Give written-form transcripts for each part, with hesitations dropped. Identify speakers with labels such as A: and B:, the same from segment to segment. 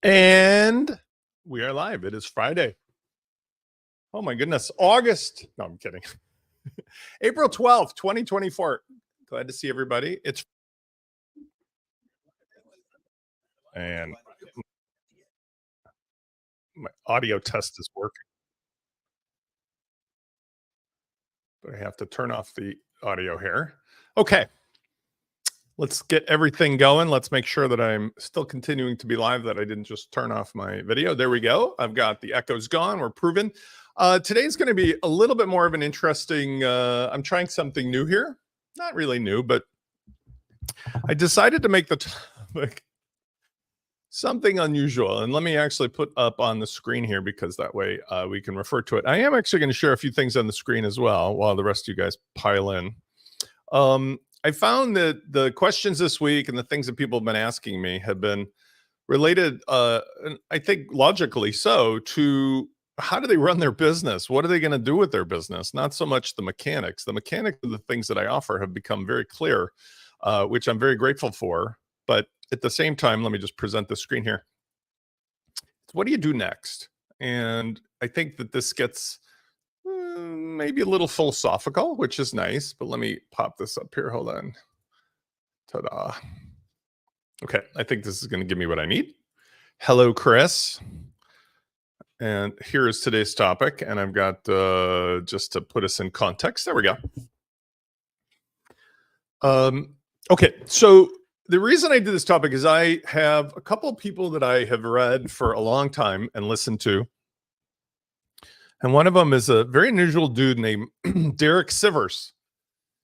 A: And we are live. It is Friday. Oh my goodness. August. No, I'm kidding. April 12th, 2024. Glad to see everybody. And my audio test is working, but I have to turn off the audio here. Okay. Let's get everything going. Let's make sure that I'm still continuing to be live, that I didn't just turn off my video. There we go. I've got the echoes gone. We're proven. Today's going to be a little bit more of an interesting, I'm trying something new here. Not really new, but I decided to make the topic something unusual. And let me actually put up on the screen here, because that way we can refer to it. I am actually going to share a few things on the screen as well while the rest of you guys pile in. I found that the questions this week and the things that people have been asking me have been related, and I think logically so, to how do they run their business? What are they going to do with their business? Not so much the mechanics. The mechanics of the things that I offer have become very clear, which I'm very grateful for. But at the same time, let me just present the screen here. What do you do next? And I think that this gets maybe a little philosophical, which is nice, but let me pop this up here. Hold on. Ta-da. Okay, I think this is going to give me what I need. Hello, Chris. And here is today's topic. And I've got, just to put us in context, there we go. Okay, so the reason I did this topic is I have a couple of people that I have read for a long time and listened to. And one of them is a very unusual dude named Derek Sivers.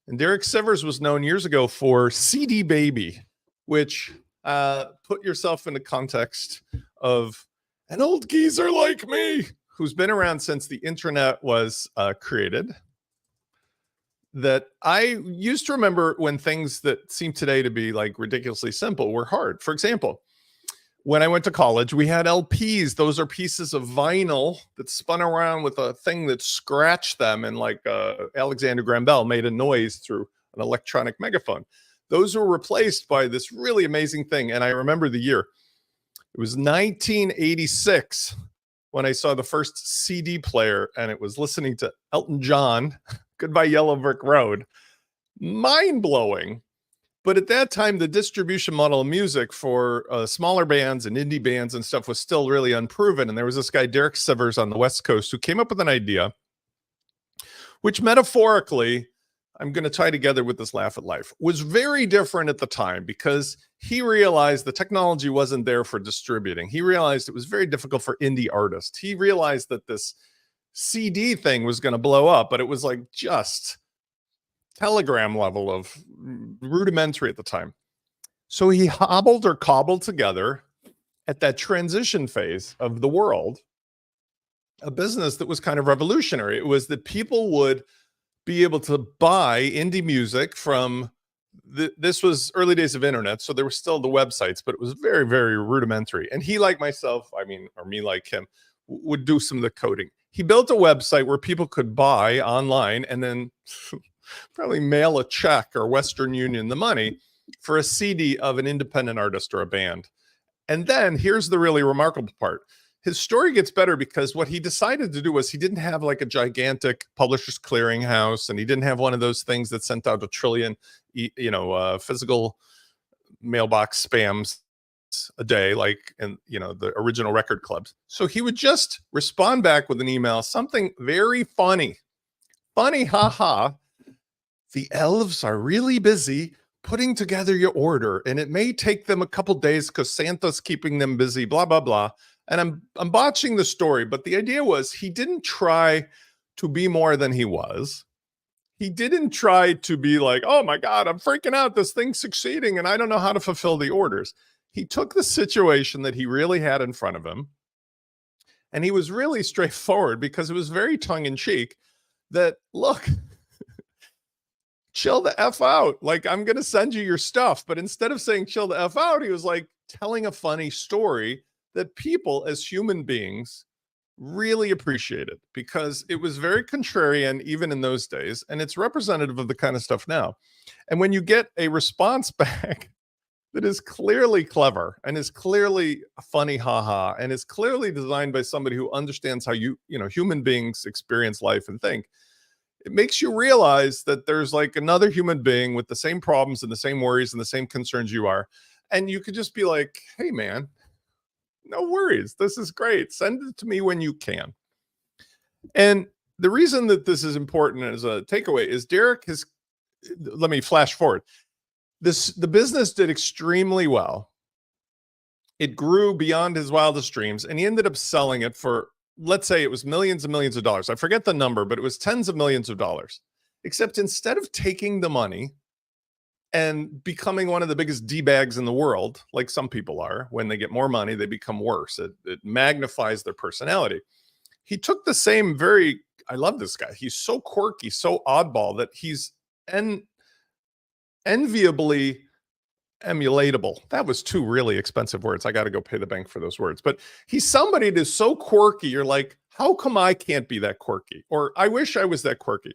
A: And Derek Sivers was known years ago for CD Baby, which put yourself in the context of an old geezer like me who's been around since the internet was created. That I used to remember when things that seem today to be like ridiculously simple were hard. For example, when I went to college, we had LPs. Those are pieces of vinyl that spun around with a thing that scratched them, and like Alexander Graham Bell made a noise through an electronic megaphone. Those were replaced by this really amazing thing. And I remember the year. It was 1986 when I saw the first CD player, and it was listening to Elton John, Goodbye Yellow Brick Road. Mind-blowing. But at that time, the distribution model of music for smaller bands and indie bands and stuff was still really unproven. And there was this guy, Derek Sivers, on the West Coast, who came up with an idea, which metaphorically, I'm going to tie together with this laugh at life, was very different at the time, because he realized the technology wasn't there for distributing. He realized it was very difficult for indie artists. He realized that this CD thing was going to blow up, but it was like just telegram level of rudimentary at the time. So he hobbled or cobbled together at that transition phase of the world a business that was kind of revolutionary. It was that people would be able to buy indie music from this was early days of internet, so there were still the websites, but it was very, very rudimentary. And he, like myself, I mean, or me like him, would do some of the coding. He built a website where people could buy online and then probably mail a check or Western Union the money for a CD of an independent artist or a band. And then here's the really remarkable part. His story gets better because what he decided to do was he didn't have like a gigantic publishers clearinghouse, and he didn't have one of those things that sent out a trillion, physical mailbox spams a day, like in the original record clubs. So he would just respond back with an email, something very funny, haha. The elves are really busy putting together your order, and it may take them a couple days because Santa's keeping them busy, blah, blah, blah. And I'm botching the story, but the idea was he didn't try to be more than he was. He didn't try to be like, oh my God, I'm freaking out. This thing's succeeding and I don't know how to fulfill the orders. He took the situation that he really had in front of him, and he was really straightforward, because it was very tongue in cheek that, look, chill the F out. Like, I'm going to send you your stuff. But instead of saying chill the F out, he was like telling a funny story that people as human beings really appreciated, because it was very contrarian even in those days. And it's representative of the kind of stuff now. And when you get a response back that is clearly clever and is clearly a funny haha and is clearly designed by somebody who understands how human beings experience life and think. It makes you realize that there's like another human being with the same problems and the same worries and the same concerns you are. And you could just be like, hey, man, no worries. This is great. Send it to me when you can. And the reason that this is important as a takeaway is Derek has, let me flash forward. The business did extremely well. It grew beyond his wildest dreams, and he ended up selling it for, let's say it was millions and millions of dollars. I forget the number, but it was tens of millions of dollars. Except instead of taking the money and becoming one of the biggest D-bags in the world, like some people are, when they get more money, they become worse. It magnifies their personality. He took the same I love this guy. He's so quirky, so oddball that he's enviably emulatable. That was two really expensive words. I got to go pay the bank for those words. But he's somebody that is so quirky. You're like, how come I can't be that quirky? Or I wish I was that quirky.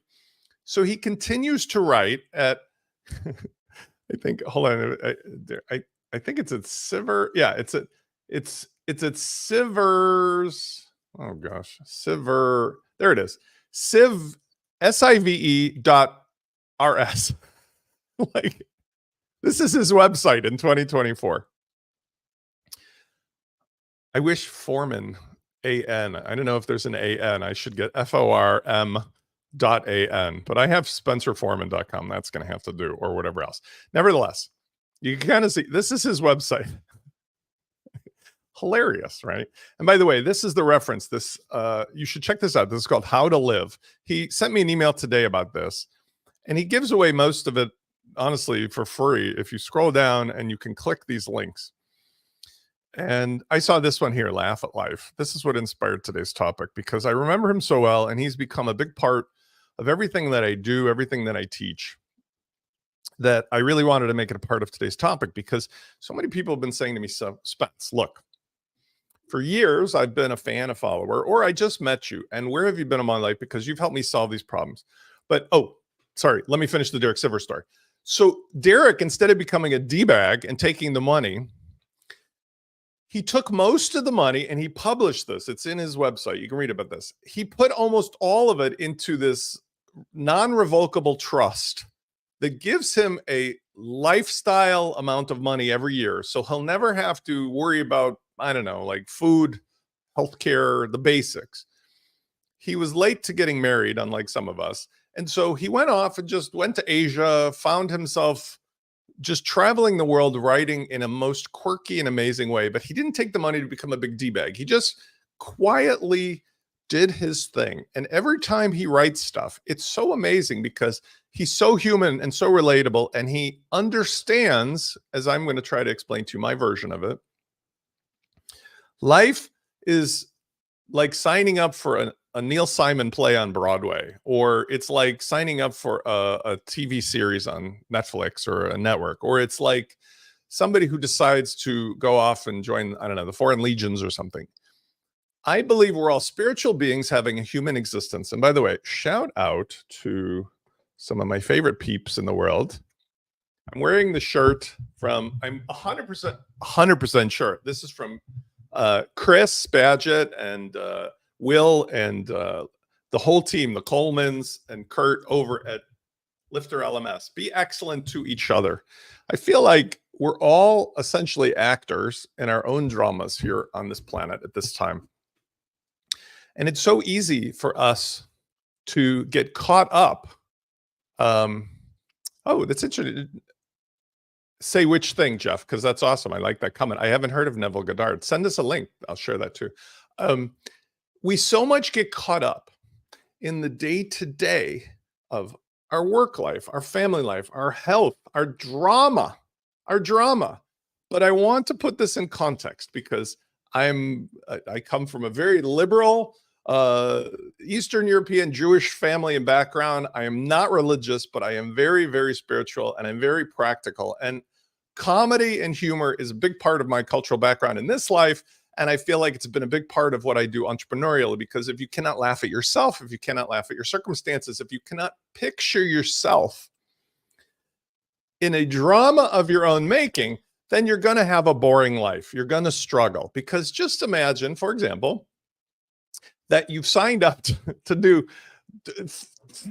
A: So he continues to write at, I think, hold on. I think it's at Siver. Yeah, it's at Sivers. Oh gosh, Siver. There it is. Siv, SIVE.RS. Like, this is his website in 2024. I wish Foreman, A-N. I don't know if there's an A-N. I should get FORM.AN, but I have spencerforeman.com. That's going to have to do, or whatever else. Nevertheless, you can kind of see, this is his website. Hilarious, right? And by the way, this is the reference. This you should check this out. This is called How to Live. He sent me an email today about this, and he gives away most of it, honestly, for free if you scroll down and you can click these links. And I saw this one here, Laugh at Life. This is what inspired today's topic because I remember him so well, and he's become a big part of everything that I do, everything that I teach, that I really wanted to make it a part of today's topic because so many people have been saying to me, so, Spence, look, for years, I've been a fan, a follower, or I just met you. And where have you been in my life? Because you've helped me solve these problems. But, sorry, let me finish the Derek Sivers story. So Derek, instead of becoming a D-bag and taking the money, he took most of the money and he published this. It's in his website. You can read about this. He put almost all of it into this non-revocable trust that gives him a lifestyle amount of money every year. So he'll never have to worry about, I don't know, like food, healthcare, the basics. He was late to getting married, unlike some of us. And so he went off and just went to Asia, found himself just traveling the world, writing in a most quirky and amazing way. But he didn't take the money to become a big D-bag. He just quietly did his thing. And every time he writes stuff, it's so amazing because he's so human and so relatable. And he understands, as I'm going to try to explain to you my version of it, life is like signing up for a Neil Simon play on Broadway, or it's like signing up for a TV series on Netflix or a network, or it's like somebody who decides to go off and join, I don't know, the Foreign Legions or something. I believe we're all spiritual beings having a human existence. And by the way, shout out to some of my favorite peeps in the world. I'm wearing the shirt from, I'm 100% sure. This is from Chris Badgett and Will and the whole team, the Colemans and Kurt over at Lifter LMS. Be excellent to each other. I feel like we're all essentially actors in our own dramas here on this planet at this time. And it's so easy for us to get caught up. Oh, that's interesting. Say which thing, Jeff, because that's awesome. I like that comment. I haven't heard of Neville Goddard. Send us a link. I'll share that too. We so much get caught up in the day-to-day of our work life, our family life, our health, our drama. But I want to put this in context because I come from a very liberal Eastern European Jewish family and background. I am not religious, but I am very, very spiritual, and I'm very practical. And comedy and humor is a big part of my cultural background in this life. And I feel like it's been a big part of what I do entrepreneurially, because if you cannot laugh at yourself, if you cannot laugh at your circumstances, if you cannot picture yourself in a drama of your own making, then you're going to have a boring life. You're going to struggle because just imagine, for example, that you've signed up to do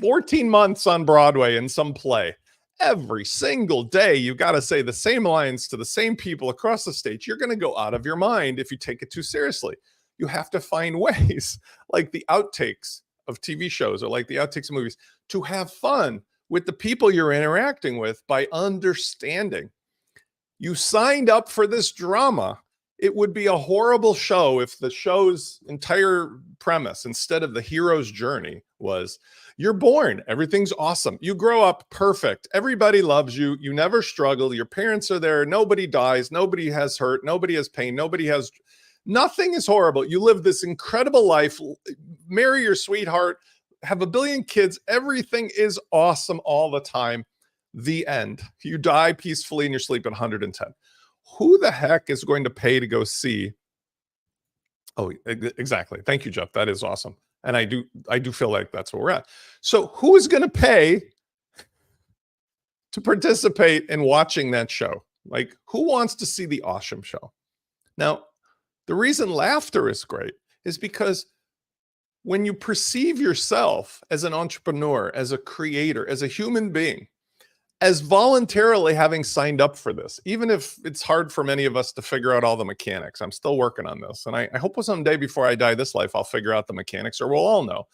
A: 14 months on Broadway in some play. Every single day, you got to say the same lines to the same people across the stage. You're going to go out of your mind if you take it too seriously. You have to find ways, like the outtakes of TV shows or like the outtakes of movies, to have fun with the people you're interacting with by understanding. You signed up for this drama. It would be a horrible show if the show's entire premise, instead of the hero's journey, was you're born, everything's awesome. You grow up perfect. Everybody loves you. You never struggle. Your parents are there. Nobody dies. Nobody has hurt. Nobody has pain. Nothing is horrible. You live this incredible life, marry your sweetheart, have a billion kids. Everything is awesome all the time. The end. You die peacefully in your sleep at 110. Who the heck is going to pay to go see? Oh, exactly. Thank you, Jeff. That is awesome. And I do feel like that's where we're at. So who is going to pay to participate in watching that show? Like, who wants to see the awesome show? Now, the reason laughter is great is because when you perceive yourself as an entrepreneur, as a creator, as a human being, as voluntarily having signed up for this, even if it's hard for many of us to figure out all the mechanics. I'm still working on this. And I hope someday before I die this life, I'll figure out the mechanics, or we'll all know.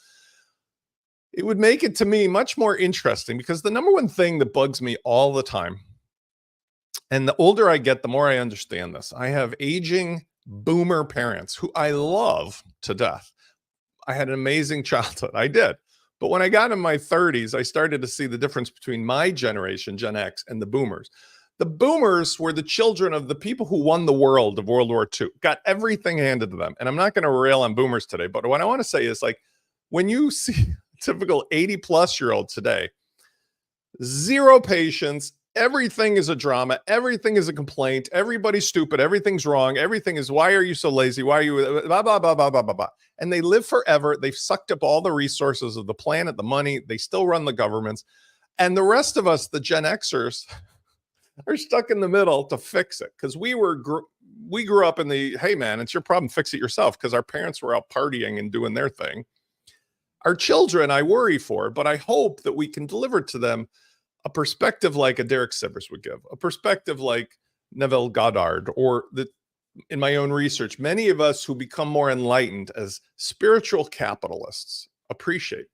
A: It would make it, to me, much more interesting, because the number one thing that bugs me all the time, and the older I get, the more I understand this. I have aging boomer parents who I love to death. I had an amazing childhood. I did. But when I got in my 30s, I started to see the difference between my generation, Gen X, and the boomers. The boomers were the children of the people who won the world of World War II, got everything handed to them. And I'm not going to rail on boomers today, but what I want to say is, like, when you see a typical 80-plus-year-old today, zero patience, everything is a drama, everything is a complaint, everybody's stupid, everything's wrong, everything is, why are you so lazy, why are you blah, blah, blah, blah, blah, blah, blah. And they live forever. They've sucked up all the resources of the planet, the money. They still run the governments. And the rest of us, the Gen Xers, are stuck in the middle to fix it. Because we grew up in the, hey, man, it's your problem, fix it yourself, because our parents were out partying and doing their thing. Our children, I worry for, but I hope that we can deliver to them a perspective like a Derek Sivers would give, a perspective like Neville Goddard, or the, in my own research, many of us who become more enlightened as spiritual capitalists appreciate.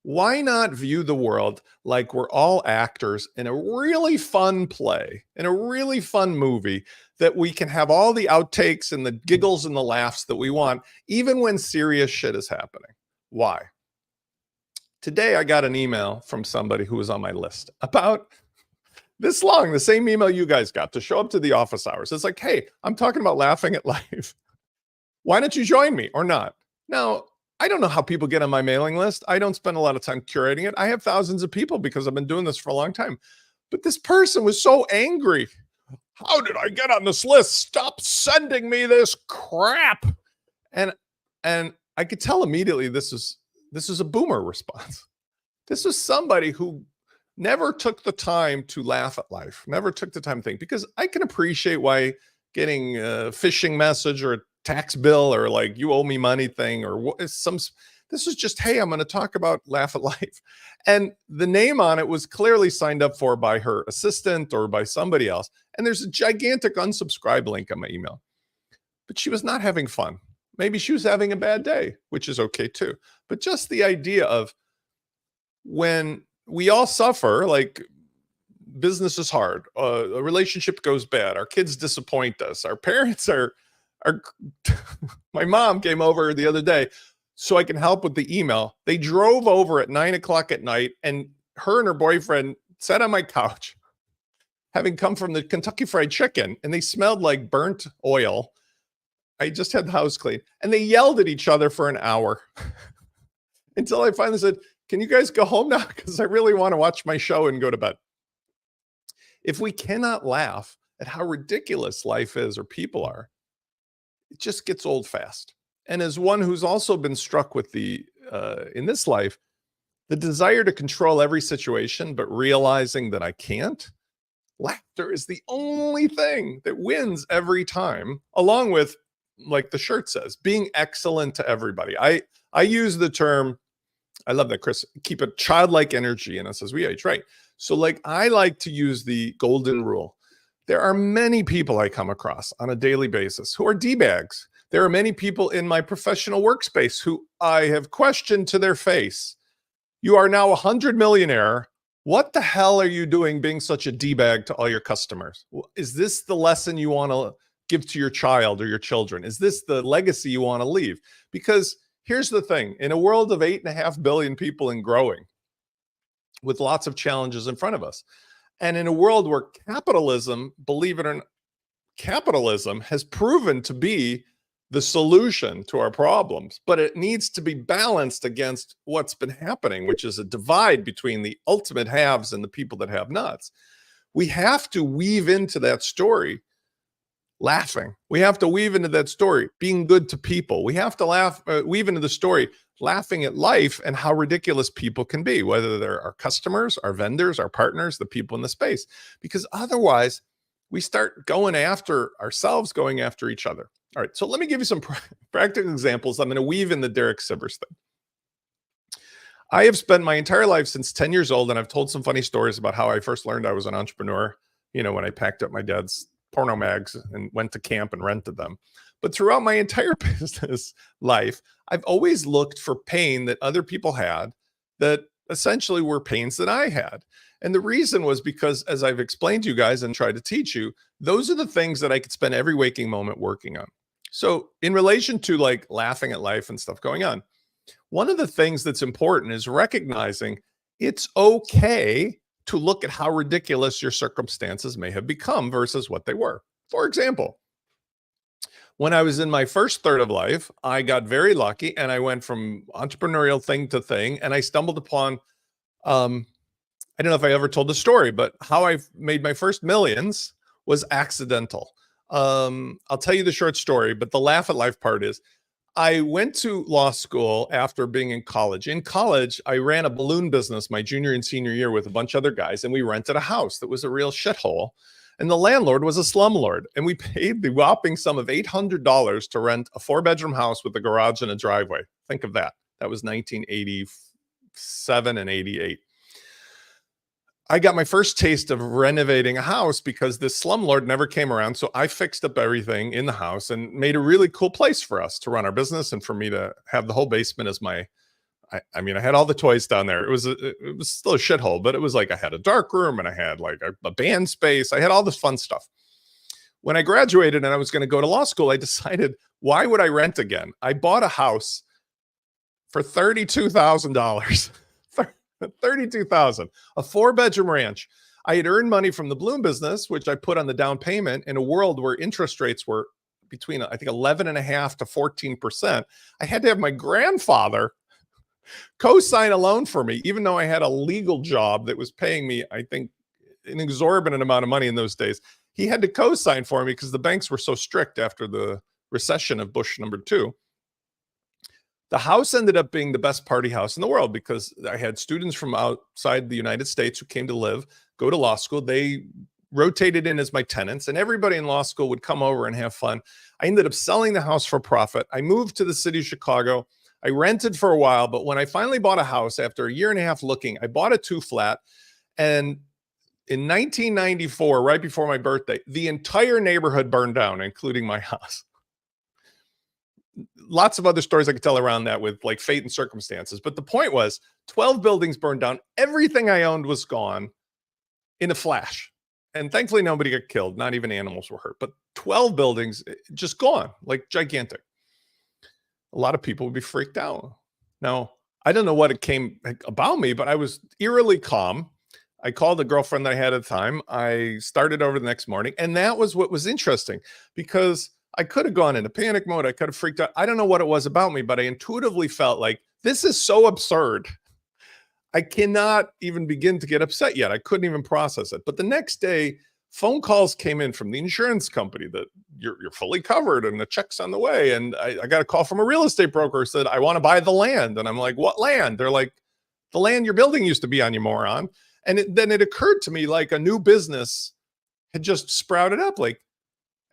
A: Why not view the world like we're all actors in a really fun play, in a really fun movie, that we can have all the outtakes and the giggles and the laughs that we want, even when serious shit is happening? Why? Today, I got an email from somebody who was on my list about this long, the same email you guys got, to show up to the office hours. It's like, hey, I'm talking about laughing at life. Why don't you join me or not? Now, I don't know how people get on my mailing list. I don't spend a lot of time curating it. I have thousands of people because I've been doing this for a long time. But this person was so angry. How did I get on this list? Stop sending me this crap. And I could tell immediately this is a boomer response. This was somebody who never took the time to laugh at life, never took the time to think, because I can appreciate why getting a phishing message or a tax bill or like you owe me money thing or this is just, hey, I'm going to talk about laugh at life. And the name on it was clearly signed up for by her assistant or by somebody else. And there's a gigantic unsubscribe link on my email, but she was not having fun. Maybe she was having a bad day, which is okay too. But just the idea of, when we all suffer, like, business is hard, a relationship goes bad, our kids disappoint us, our parents are my mom came over the other day so I can help with the email. They drove over at 9:00 at night, and her and her boyfriend sat on my couch, having come from the Kentucky Fried Chicken, and they smelled like burnt oil. I just had the house clean, and they yelled at each other for an hour until I finally said, can you guys go home now? Because I really want to watch my show and go to bed. If we cannot laugh at how ridiculous life is or people are, it just gets old fast. And as one who's also been struck with the, in this life, the desire to control every situation, but realizing that I can't, Laughter is the only thing that wins every time, along with, like the shirt says, being excellent to everybody. I use the term, I love that, Chris, keep a childlike energy in us as we age, right? So, like, I like to use the golden rule. There are many people I come across on a daily basis who are D-bags. There are many people in my professional workspace who I have questioned to their face. You are now 100 millionaire. What the hell are you doing being such a D-bag to all your customers? Is this the lesson you want to give to your child or your children? Is this the legacy you want to leave? Because here's the thing, in a world of 8.5 billion people and growing, with lots of challenges in front of us, and in a world where capitalism, believe it or not, capitalism has proven to be the solution to our problems, but it needs to be balanced against what's been happening, which is a divide between the ultimate haves and the people that have nots. We have to weave into that story laughing. We have to weave into that story being good to people. We have to weave into the story laughing at life and how ridiculous people can be, whether they're our customers, our vendors, our partners, the people in the space, because otherwise we start going after ourselves, going after each other. All right, so let me give you some practical examples. I'm going to weave in the Derek Sivers thing. I have spent my entire life since 10 years old, and I've told some funny stories about how I first learned I was an entrepreneur, when I packed up my dad's porno mags and went to camp and rented them. But throughout my entire business life, I've always looked for pain that other people had that essentially were pains that I had. And the reason was because, as I've explained to you guys and tried to teach you, those are the things that I could spend every waking moment working on. So in relation to like laughing at life and stuff going on, one of the things that's important is recognizing it's okay to look at how ridiculous your circumstances may have become versus what they were. For example, when I was in my first third of life, I got very lucky and I went from entrepreneurial thing to thing, and I stumbled upon, I don't know if I ever told the story, but how I made my first millions was accidental. I'll tell you the short story, but the laugh at life part is I went to law school after being in college. In college, I ran a balloon business my junior and senior year with a bunch of other guys, and we rented a house that was a real shithole. And the landlord was a slumlord, and we paid the whopping sum of $800 to rent a 4-bedroom house with a garage and a driveway. Think of that. That was 1987 and 88. I got my first taste of renovating a house because this slumlord never came around. So I fixed up everything in the house and made a really cool place for us to run our business and for me to have the whole basement as my, I mean, I had all the toys down there. It was still a shithole, but it was like I had a dark room and I had like a band space. I had all this fun stuff. When I graduated and I was going to go to law school, I decided, why would I rent again? I bought a house for $32,000. 32,000, a 4-bedroom ranch. I had earned money from the balloon business, which I put on the down payment in a world where interest rates were between, I think, 11.5% to 14%. I had to have my grandfather co-sign a loan for me, even though I had a legal job that was paying me, I think, an exorbitant amount of money in those days. He had to co-sign for me because the banks were so strict after the recession of Bush #2. The house ended up being the best party house in the world because I had students from outside the United States who came to go to law school. They rotated in as my tenants, and everybody in law school would come over and have fun. I ended up selling the house for profit. I moved to the city of Chicago. I rented for a while, but when I finally bought a house after a year and a half looking, I bought a 2-flat. And in 1994, right before my birthday, the entire neighborhood burned down, including my house. Lots of other stories I could tell around that with like fate and circumstances. But the point was 12 buildings burned down. Everything I owned was gone in a flash. And thankfully, nobody got killed. Not even animals were hurt. But 12 buildings just gone, like gigantic. A lot of people would be freaked out. Now, I don't know what it came about me, but I was eerily calm. I called the girlfriend that I had at the time. I started over the next morning. And that was what was interesting, because I could have gone into panic mode. I could have freaked out. I don't know what it was about me, but I intuitively felt like this is so absurd. I cannot even begin to get upset yet. I couldn't even process it. But the next day, phone calls came in from the insurance company that you're fully covered and the check's on the way. And I got a call from a real estate broker who said, I want to buy the land. And I'm like, what land? They're like, the land your building used to be on, you moron. And then it occurred to me like a new business had just sprouted up. Like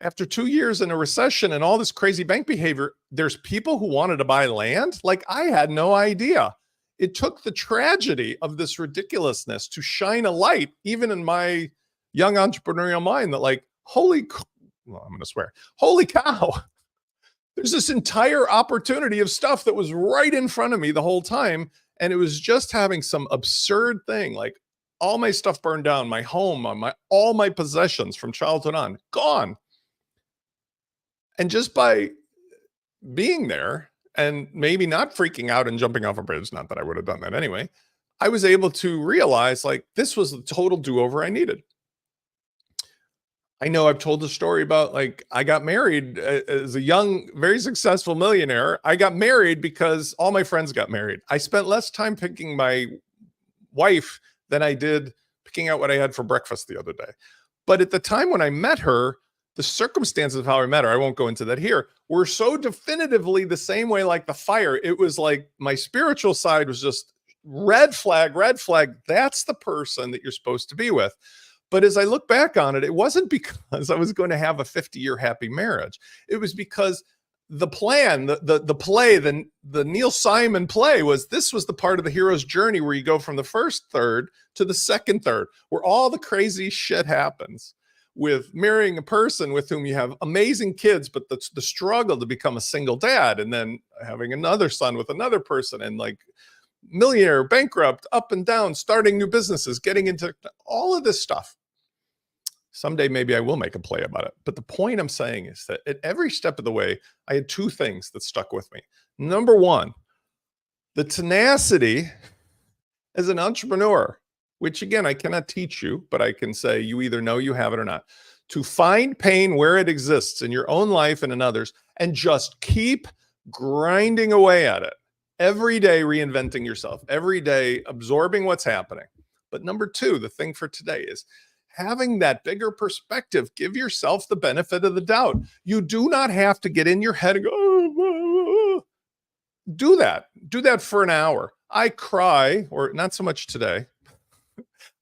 A: after 2 years in a recession and all this crazy bank behavior, there's people who wanted to buy land. Like I had no idea. It took the tragedy of this ridiculousness to shine a light, even in my young entrepreneurial mind, that like, well, I'm going to swear, holy cow, there's this entire opportunity of stuff that was right in front of me the whole time. And it was just having some absurd thing, like all my stuff burned down, my home, all my possessions from childhood on, gone. And just by being there and maybe not freaking out and jumping off a bridge, not that I would have done that anyway, I was able to realize like this was the total do-over I needed. I know I've told the story about like I got married as a young, very successful millionaire. I got married because all my friends got married. I spent less time picking my wife than I did picking out what I had for breakfast the other day. But at the time when I met her, the circumstances of how I met her, I won't go into that here, were so definitively the same way like the fire. It was like my spiritual side was just red flag, red flag. That's the person that you're supposed to be with. But as I look back on it, it wasn't because I was going to have a 50-year happy marriage. It was because the plan, the play, the Neil Simon play this was the part of the hero's journey where you go from the first third to the second third, where all the crazy shit happens with marrying a person with whom you have amazing kids, but the struggle to become a single dad, and then having another son with another person, and like millionaire, bankrupt, up and down, starting new businesses, getting into all of this stuff. Someday, maybe I will make a play about it. But the point I'm saying is that at every step of the way, I had two things that stuck with me. Number one, the tenacity as an entrepreneur, which again, I cannot teach you, but I can say you either know you have it or not, to find pain where it exists in your own life and in others, and just keep grinding away at it. Every day reinventing yourself, every day absorbing what's happening. But number two, the thing for today is having that bigger perspective. Give yourself the benefit of the doubt. You do not have to get in your head and go, oh. Do that for an hour. I cry, or not so much today.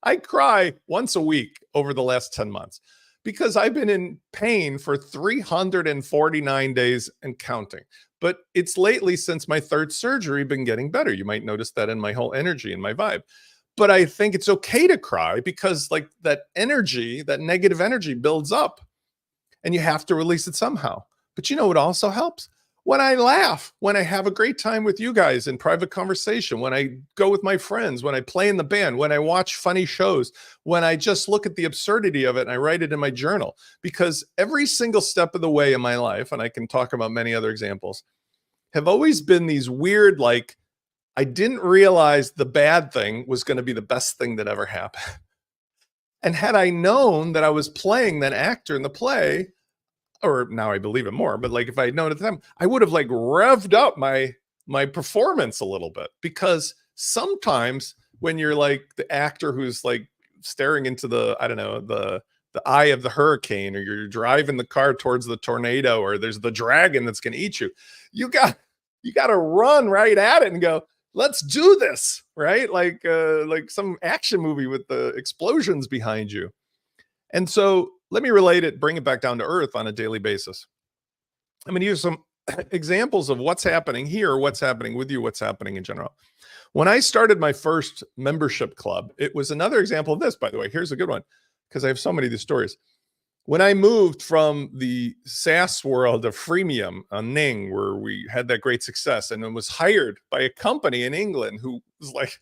A: I cry once a week over the last 10 months because I've been in pain for 349 days and counting. But it's lately, since my third surgery, been getting better. You might notice that in my whole energy and my vibe. But I think it's okay to cry because like that energy, that negative energy builds up and you have to release it somehow. But you know what also helps? When I laugh, when I have a great time with you guys in private conversation, when I go with my friends, when I play in the band, when I watch funny shows, when I just look at the absurdity of it and I write it in my journal. Because every single step of the way in my life, and I can talk about many other examples, have always been these weird, like, I didn't realize the bad thing was going to be the best thing that ever happened. And had I known that I was playing that actor in the play, or now I believe it more, but like if I had known at the time, I would have like revved up my performance a little bit. Because sometimes when you're like the actor who's like staring into the, I don't know, the eye of the hurricane, or you're driving the car towards the tornado, or there's the dragon that's going to eat you, you got to run right at it and go, let's do this, right? Like some action movie with the explosions behind you. And so let me relate it, bring it back down to earth on a daily basis. I'm going to use some examples of what's happening here, what's happening with you, what's happening in general. When I started my first membership club, it was another example of this, by the way. Here's a good one, because I have so many of these stories. When I moved from the SaaS world of freemium on Ning, where we had that great success, and then was hired by a company in England who was like,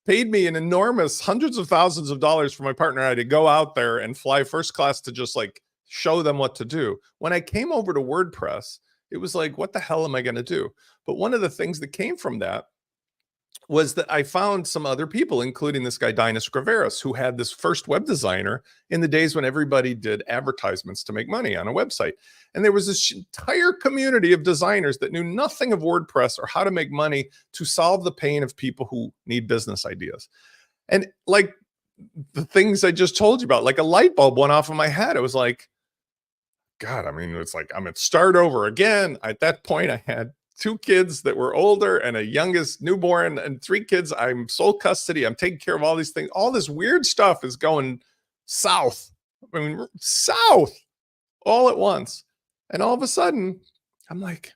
A: paid me an enormous hundreds of thousands of dollars for my partner and I to go out there and fly first class to just like show them what to do. When I came over to WordPress, it was like, what the hell am I going to do? But one of the things that came from that was that I found some other people, including this guy, Dinas Graveris, who had this first web designer in the days when everybody did advertisements to make money on a website. And there was this entire community of designers that knew nothing of WordPress or how to make money to solve the pain of people who need business ideas. And like the things I just told you about, like a light bulb went off in my head. It was like, God, I mean, it's like I'm at start over again. At that point, I had 2 kids that were older and a youngest newborn, and 3 kids. I'm sole custody. I'm taking care of all these things. All this weird stuff is going south I mean, south all at once. And all of a sudden, I'm like,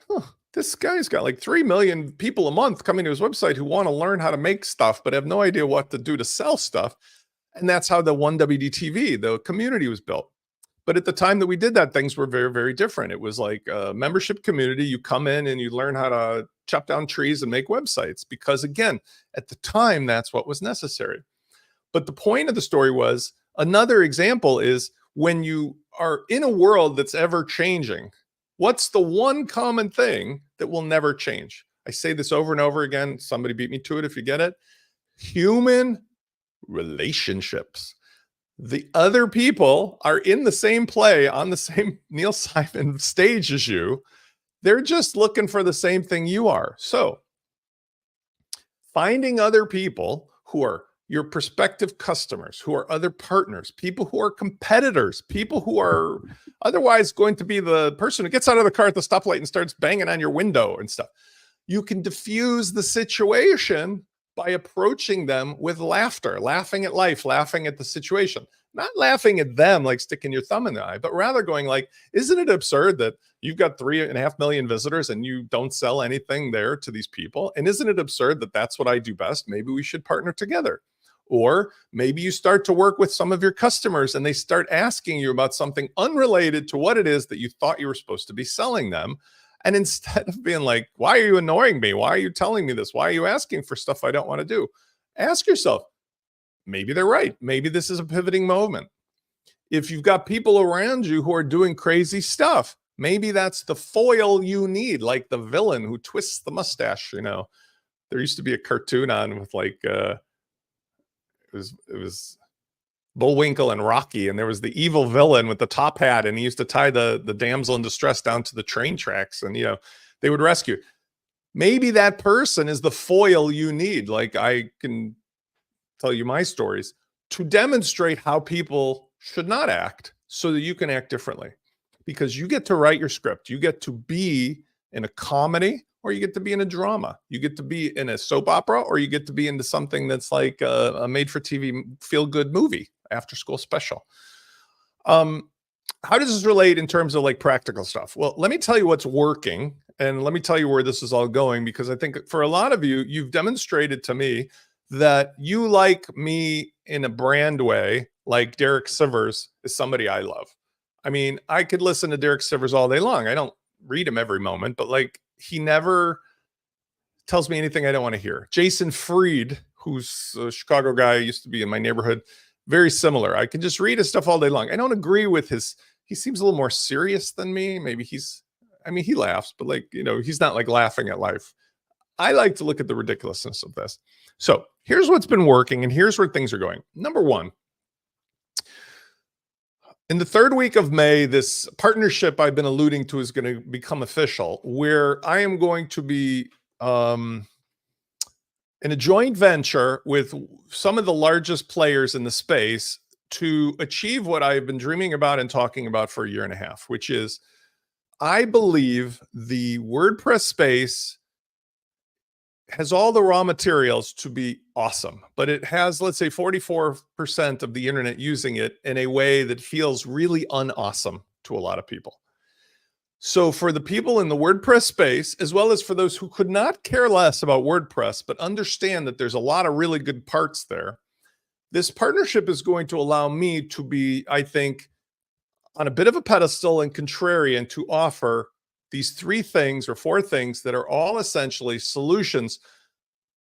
A: huh, this guy's got like 3 million people a month coming to his website who want to learn how to make stuff, but have no idea what to do to sell stuff. And that's how the 1WDTV, the community was built. But at the time that we did that, things were very, very different. It was like a membership community. You come in and you learn how to chop down trees and make websites because, again, at the time, that's what was necessary. But the point of the story was another example is when you are in a world that's ever changing, what's the one common thing that will never change? I say this over and over again. Somebody beat me to it if you get it. Human relationships. The other people are in the same play on the same Neil Simon stage as you. They're just looking for the same thing you are. So finding other people who are your prospective customers, who are other partners, people who are competitors, people who are otherwise going to be the person who gets out of the car at the stoplight and starts banging on your window and stuff. You can diffuse the situation by approaching them with laughter, laughing at life, laughing at the situation, not laughing at them like sticking your thumb in the eye, but rather going like, isn't it absurd that you've got 3.5 million visitors and you don't sell anything there to these people? And isn't it absurd that that's what I do best? Maybe we should partner together. Or maybe you start to work with some of your customers and they start asking you about something unrelated to what it is that you thought you were supposed to be selling them. And instead of being like, why are you annoying me? Why are you telling me this? Why are you asking for stuff I don't want to do? Ask yourself, maybe they're right. Maybe this is a pivoting moment. If you've got people around you who are doing crazy stuff, maybe that's the foil you need, like the villain who twists the mustache. You know, there used to be a cartoon on with like, it was Bullwinkle and Rocky, and there was the evil villain with the top hat, and he used to tie the damsel in distress down to the train tracks, and they would rescue. Maybe that person is the foil you need. Like I can tell you my stories to demonstrate how people should not act so that you can act differently, because you get to write your script. You get to be in a comedy, or you get to be in a drama. You get to be in a soap opera, or you get to be into something that's like a made-for-TV feel-good movie, after-school special. How does this relate in terms of like practical stuff? Well, let me tell you what's working, and let me tell you where this is all going, because I think for a lot of you, you've demonstrated to me that you like me in a brand way, like Derek Sivers is somebody I love. I mean, I could listen to Derek Sivers all day long. I don't read him every moment, but like he never tells me anything I don't want to hear. Jason Fried, who's a Chicago guy, used to be in my neighborhood, very similar. I can just read his stuff all day long. I don't agree with he seems a little more serious than me. Maybe he laughs, but like, he's not like laughing at life. I like to look at the ridiculousness of this. So here's what's been working, and here's where things are going. Number one, in the third week of May, this partnership I've been alluding to is going to become official, where I am going to be in a joint venture with some of the largest players in the space to achieve what I've been dreaming about and talking about for a year and a half, which is I believe the WordPress space has all the raw materials to be awesome, but it has, let's say, 44% of the internet using it in a way that feels really unawesome to a lot of people. So for the people in the WordPress space, as well as for those who could not care less about WordPress, but understand that there's a lot of really good parts there, this partnership is going to allow me to be, I think, on a bit of a pedestal and contrarian to offer these 3 things or 4 things that are all essentially solutions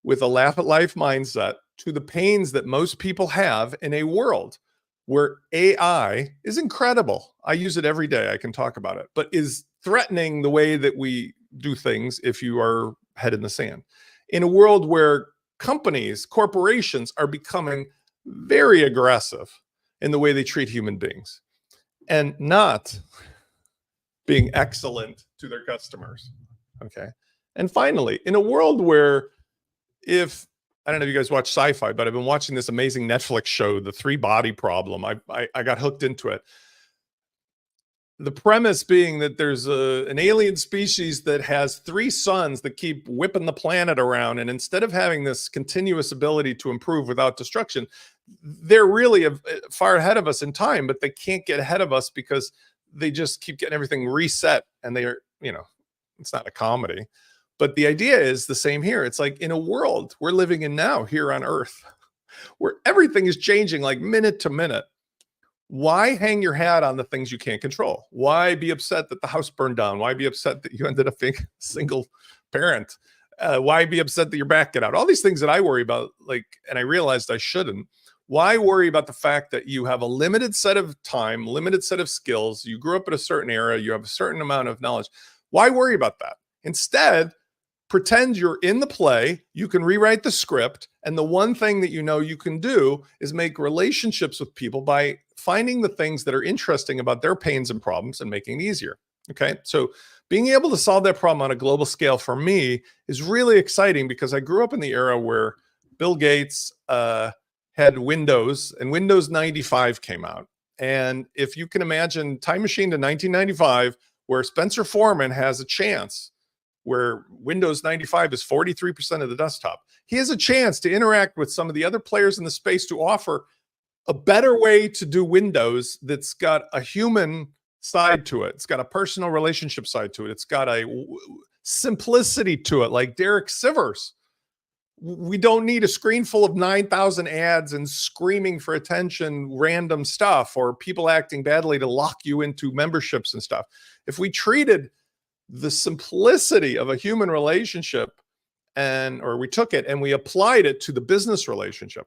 A: with a laugh at life mindset to the pains that most people have in a world where AI is incredible. I use it every day. I can talk about it, but is threatening the way that we do things if you are head in the sand. In a world where companies, corporations are becoming very aggressive in the way they treat human beings and not being excellent to their customers. Okay. And finally, in a world where I don't know if you guys watch sci-fi, but I've been watching this amazing Netflix show, The 3 Body Problem. I got hooked into it. The premise being that there's an alien species that has 3 suns that keep whipping the planet around. And instead of having this continuous ability to improve without destruction, they're really far ahead of us in time, but they can't get ahead of us because they just keep getting everything reset. And they're, it's not a comedy. But the idea is the same here. It's like in a world we're living in now here on Earth, where everything is changing like minute to minute. Why hang your hat on the things you can't control? Why be upset that the house burned down? Why be upset that you ended up being a single parent? Why be upset that your back got out? All these things that I worry about, and I realized I shouldn't. Why worry about the fact that you have a limited set of time, limited set of skills? You grew up in a certain era, you have a certain amount of knowledge. Why worry about that? Instead, pretend you're in the play, you can rewrite the script, and the one thing that you can do is make relationships with people by finding the things that are interesting about their pains and problems and making it easier. Okay, so being able to solve that problem on a global scale for me is really exciting because I grew up in the era where Bill Gates had Windows, and Windows 95 came out. And if you can imagine time machine to 1995, where Spencer Foreman has a chance, where Windows 95 is 43% of the desktop. He has a chance to interact with some of the other players in the space to offer a better way to do Windows that's got a human side to it. It's got a personal relationship side to it. It's got a simplicity to it, like Derek Sivers. We don't need a screen full of 9,000 ads and screaming for attention, random stuff, or people acting badly to lock you into memberships and stuff. If we treated the simplicity of a human relationship or we took it and we applied it to the business relationship.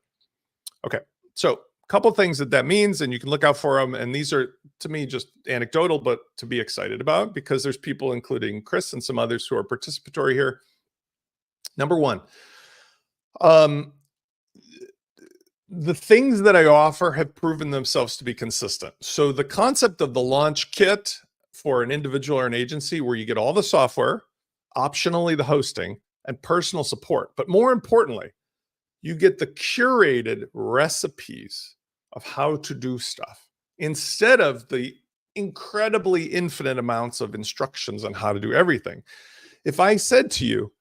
A: Okay. So a couple things that means, and you can look out for them. And these are, to me, just anecdotal, but to be excited about because there's people, including Chris and some others, who are participatory here. Number one, the things that I offer have proven themselves to be consistent. So the concept of the launch kit for an individual or an agency, where you get all the software, optionally the hosting, and personal support. But more importantly, you get the curated recipes of how to do stuff instead of the incredibly infinite amounts of instructions on how to do everything. If I said to you,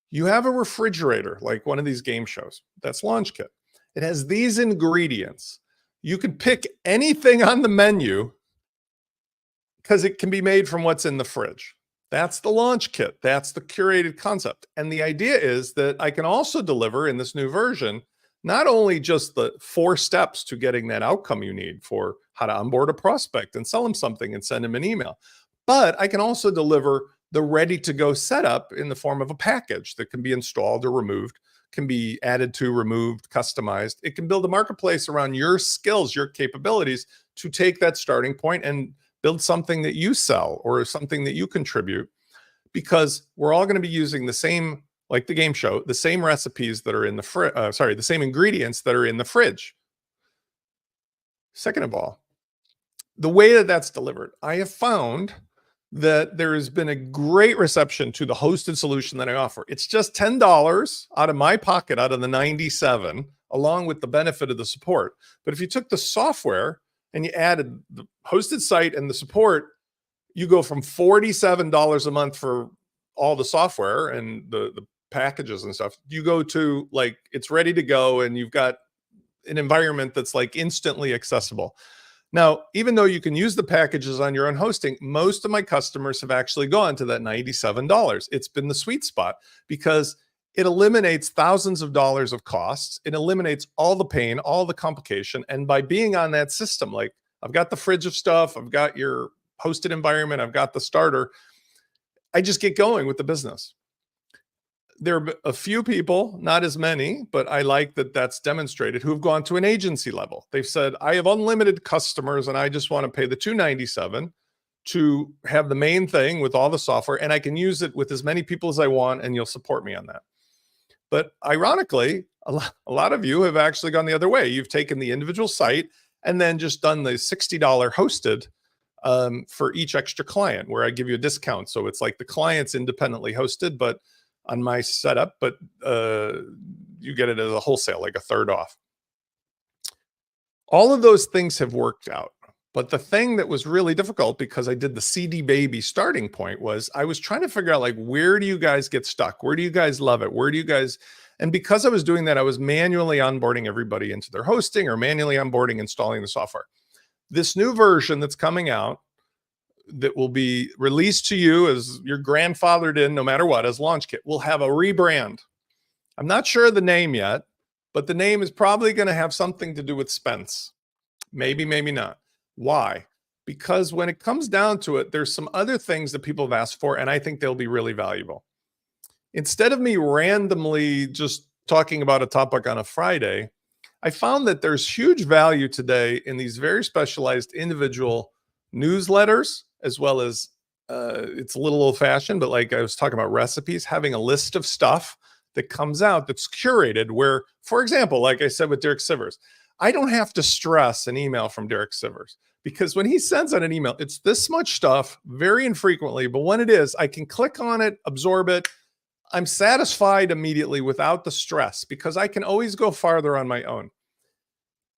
A: you have a refrigerator, like one of these game shows, that's Launch Kit. It has these ingredients. You can pick anything on the menu because it can be made from what's in the fridge. That's the Launch Kit. That's the curated concept. And the idea is that I can also deliver in this new version, not only just the 4 steps to getting that outcome you need for how to onboard a prospect and sell them something and send them an email, but I can also deliver the ready to go setup in the form of a package that can be installed or removed, can be added to, removed, customized. It can build a marketplace around your skills, your capabilities to take that starting point and build something that you sell or something that you contribute, because we're all going to be using the same, like the game show, the same recipes that are in the the same ingredients that are in the fridge. Second of all, the way that that's delivered, I have found that there has been a great reception to the hosted solution that I offer. It's just $10 out of my pocket, out of the 97, along with the benefit of the support. But if you took the software and you added the hosted site and the support, you go from $47 a month for all the software and the packages and stuff. You go to like, it's ready to go, and you've got an environment that's like instantly accessible. Now, even though you can use the packages on your own hosting, most of my customers have actually gone to that $97. It's been the sweet spot because it eliminates thousands of dollars of costs. It eliminates all the pain, all the complication. And by being on that system, like I've got the fridge of stuff, I've got your hosted environment, I've got the starter, I just get going with the business. There are a few people, not as many, but I like that that's demonstrated, who've gone to an agency level. They've said, I have unlimited customers and I just want to pay the $297 to have the main thing with all the software, and I can use it with as many people as I want, and you'll support me on that. But ironically, a lot of you have actually gone the other way. You've taken the individual site and then just done the $60 hosted for each extra client, where I give you a discount. So it's like the client's independently hosted, but on my setup, but you get it as a wholesale, like a third off. All of those things have worked out. But the thing that was really difficult, because I did the CD baby starting point, was I was trying to figure out, like, where do you guys get stuck? Where do you guys love it? Where do you guys, and because I was doing that, I was manually onboarding everybody into their hosting or manually onboarding, installing the software. This new version that's coming out that will be released to you as you're grandfathered in, no matter what, as launch kit, will have a rebrand. I'm not sure of the name yet, but the name is probably going to have something to do with Spence. Maybe, maybe not. Why? Because when it comes down to it, there's some other things that people have asked for, and I think they'll be really valuable. Instead of me randomly just talking about a topic on a Friday, I found that there's huge value today in these very specialized individual newsletters, as well as it's a little old fashioned, but like I was talking about recipes, having a list of stuff that comes out that's curated where, for example, like I said with Derek Sivers, I don't have to stress an email from Derek Sivers, because when he sends out an email, it's this much stuff very infrequently, but when it is, I can click on it, absorb it. I'm satisfied immediately without the stress, because I can always go farther on my own.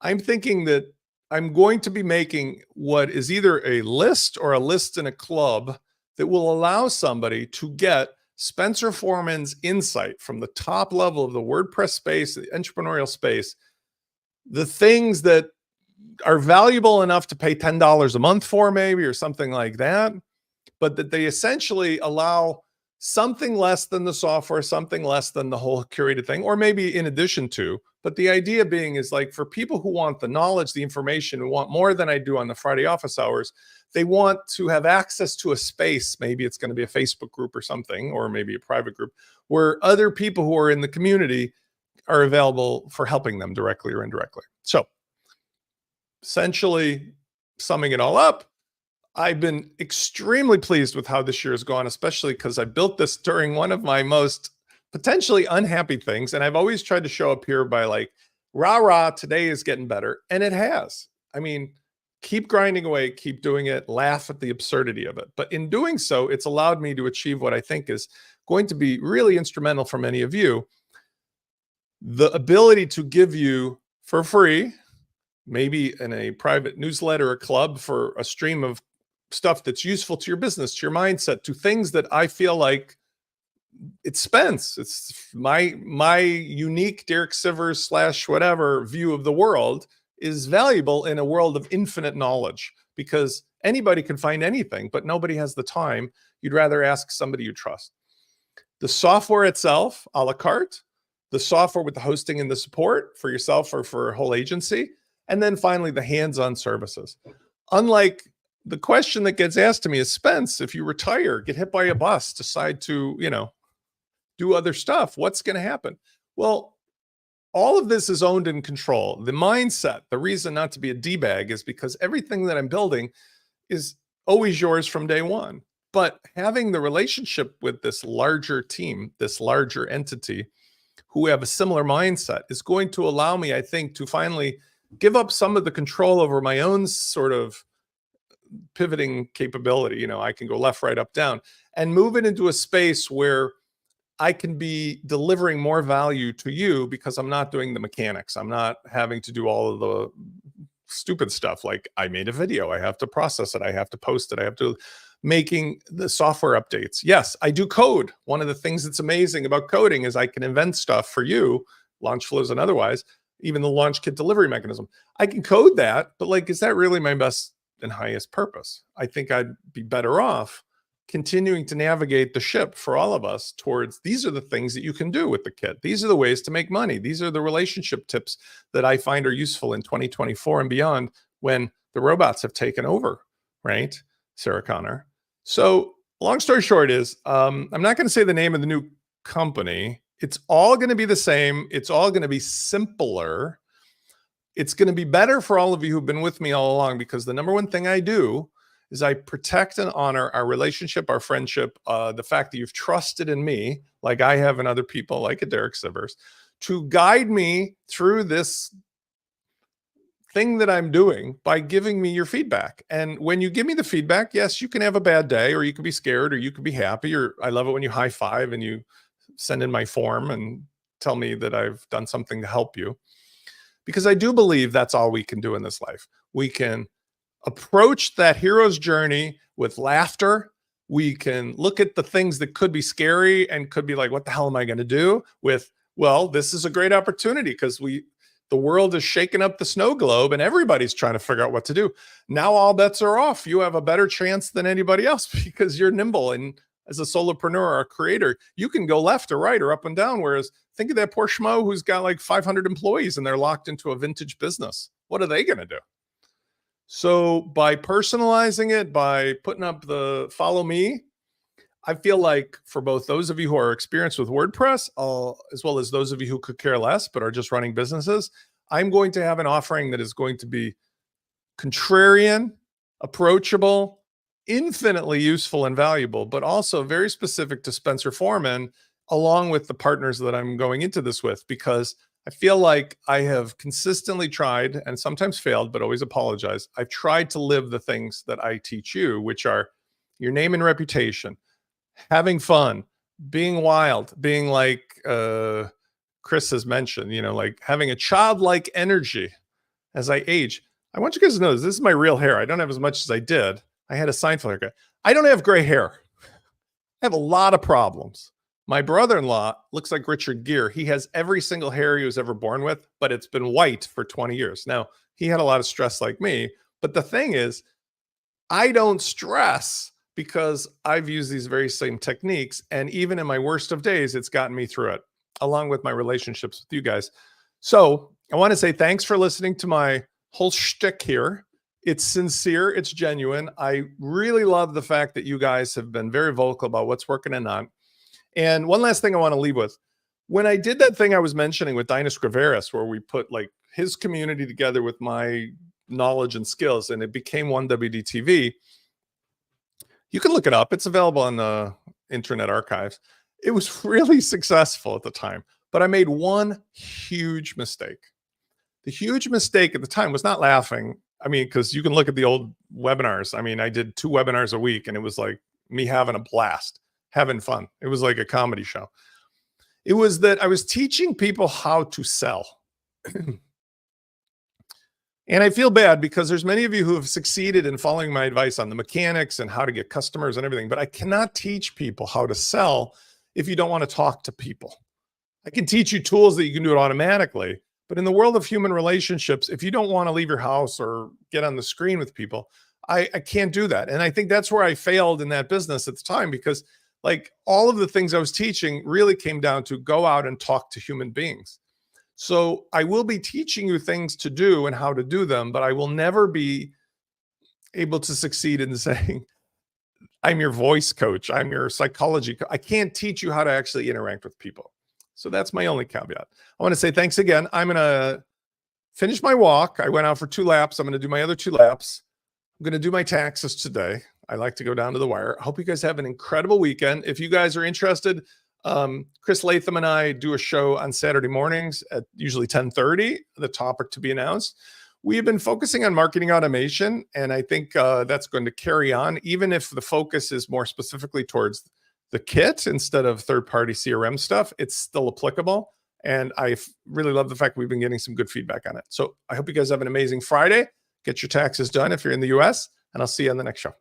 A: I'm thinking that I'm going to be making what is either a list or a list in a club that will allow somebody to get Spencer Foreman's insight from the top level of the WordPress space, the entrepreneurial space, the things that are valuable enough to pay $10 a month for, maybe, or something like that, but that they essentially allow something less than the software, something less than the whole curated thing, or maybe in addition to. But the idea being is, like, for people who want the knowledge, the information, who want more than I do on the Friday office hours, they want to have access to a space. Maybe it's going to be a Facebook group or something, or maybe a private group where other people who are in the community are available for helping them directly or indirectly. So essentially, summing it all up, I've been extremely pleased with how this year has gone, especially because I built this during one of my most potentially unhappy things. And I've always tried to show up here by, like, rah, rah, today is getting better. And it has. I mean, keep grinding away, keep doing it, laugh at the absurdity of it. But in doing so, it's allowed me to achieve what I think is going to be really instrumental for many of you: the ability to give you for free, maybe in a private newsletter or club, for a stream of stuff that's useful to your business, to your mindset, to things that I feel like it's Spence. It's my unique Derek Sivers slash whatever view of the world is valuable in a world of infinite knowledge, because anybody can find anything, but nobody has the time. You'd rather ask somebody you trust. The software itself, a la carte, the software with the hosting and the support for yourself or for a whole agency, and then finally the hands-on services. Unlike the question that gets asked to me is, Spence, if you retire, get hit by a bus, decide to, do other stuff, what's going to happen? Well, all of this is owned and controlled. The mindset, the reason not to be a D-bag, is because everything that I'm building is always yours from day one. But having the relationship with this larger team, this larger entity who have a similar mindset, is going to allow me, I think, to finally give up some of the control over my own sort of pivoting capability. I can go left, right, up, down, and move it into a space where I can be delivering more value to you, because I'm not doing the mechanics. I'm not having to do all of the stupid stuff, like I made a video, I have to process it, I have to post it, I have to making the software updates. Yes, I do code. One of the things that's amazing about coding is I can invent stuff for you, launch flows and otherwise, even the launch kit delivery mechanism. I can code that, but, like, is that really my best and highest purpose? I think I'd be better off continuing to navigate the ship for all of us towards, these are the things that you can do with the kit. These are the ways to make money. These are the relationship tips that I find are useful in 2024 and beyond, when the robots have taken over, right, Sarah Connor? So long story short is, I'm not going to say the name of the new company. It's all going to be the same. It's all going to be simpler. It's going to be better for all of you who've been with me all along, because the number one thing I do is I protect and honor our relationship, our friendship, the fact that you've trusted in me, like I have in other people, like a Derek Sivers, to guide me through this thing that I'm doing by giving me your feedback. And when you give me the feedback, yes, you can have a bad day, or you can be scared, or you can be happy, or I love it when you high five and you send in my form and tell me that I've done something to help you. Because I do believe that's all we can do in this life. We can approach that hero's journey with laughter. We can look at the things that could be scary and could be like, what the hell am I going to do with, well, this is a great opportunity because the world is shaking up the snow globe and everybody's trying to figure out what to do. Now all bets are off. You have a better chance than anybody else because you're nimble. And as a solopreneur or a creator, you can go left or right or up and down. Whereas think of that poor schmo who's got like 500 employees and they're locked into a vintage business. What are they going to do? So by personalizing it, by putting up the follow me, I feel like for both those of you who are experienced with WordPress, as well as those of you who could care less but are just running businesses, I'm going to have an offering that is going to be contrarian, approachable, infinitely useful and valuable, but also very specific to Spencer Foreman, along with the partners that I'm going into this with, because I feel like I have consistently tried and sometimes failed, but always apologize. I've tried to live the things that I teach you, which are your name and reputation, having fun, being wild, being like Chris has mentioned, like having a childlike energy as I age. I want you guys to know this is my real hair. I don't have as much as I did. I had a Seinfeld haircut. I don't have gray hair. I have a lot of problems. My brother-in-law looks like Richard Gere. He has every single hair he was ever born with, but it's been white for 20 years. Now, he had a lot of stress like me, but the thing is, I don't stress because I've used these very same techniques. And even in my worst of days, it's gotten me through it, along with my relationships with you guys. So I want to say thanks for listening to my whole shtick here. It's sincere. It's genuine. I really love the fact that you guys have been very vocal about what's working and not. And one last thing I want to leave with. When I did that thing I was mentioning with Dinus Graveris, where we put like his community together with my knowledge and skills, and it became One WDTV, you can look it up. It's available on the Internet Archives. It was really successful at the time, but I made one huge mistake. The huge mistake at the time was not laughing. I mean, because you can look at the old webinars. I mean, I did 2 webinars a week, and it was like me having a blast, having fun. It was like a comedy show. It was that I was teaching people how to sell. And I feel bad because there's many of you who have succeeded in following my advice on the mechanics and how to get customers and everything, but I cannot teach people how to sell if you don't want to talk to people. I can teach you tools that you can do it automatically, but in the world of human relationships, if you don't want to leave your house or get on the screen with people, I can't do that. And I think that's where I failed in that business at the time, because like all of the things I was teaching really came down to go out and talk to human beings. So I will be teaching you things to do and how to do them, but I will never be able to succeed in saying, I'm your voice coach, I'm your psychology coach. I can't teach you how to actually interact with people. So that's my only caveat. I want to say thanks again. I'm going to finish my walk. I went out for 2 laps. I'm going to do my other 2 laps. I'm going to do my taxes today. I like to go down to the wire. I hope you guys have an incredible weekend. If you guys are interested, Chris Latham and I do a show on Saturday mornings at usually 10:30, the topic to be announced. We have been focusing on marketing automation, and I think that's going to carry on, even if the focus is more specifically towards the kit instead of third-party CRM stuff. It's still applicable, and I really love the fact we've been getting some good feedback on it. So I hope you guys have an amazing Friday. Get your taxes done if you're in the US, and I'll see you on the next show.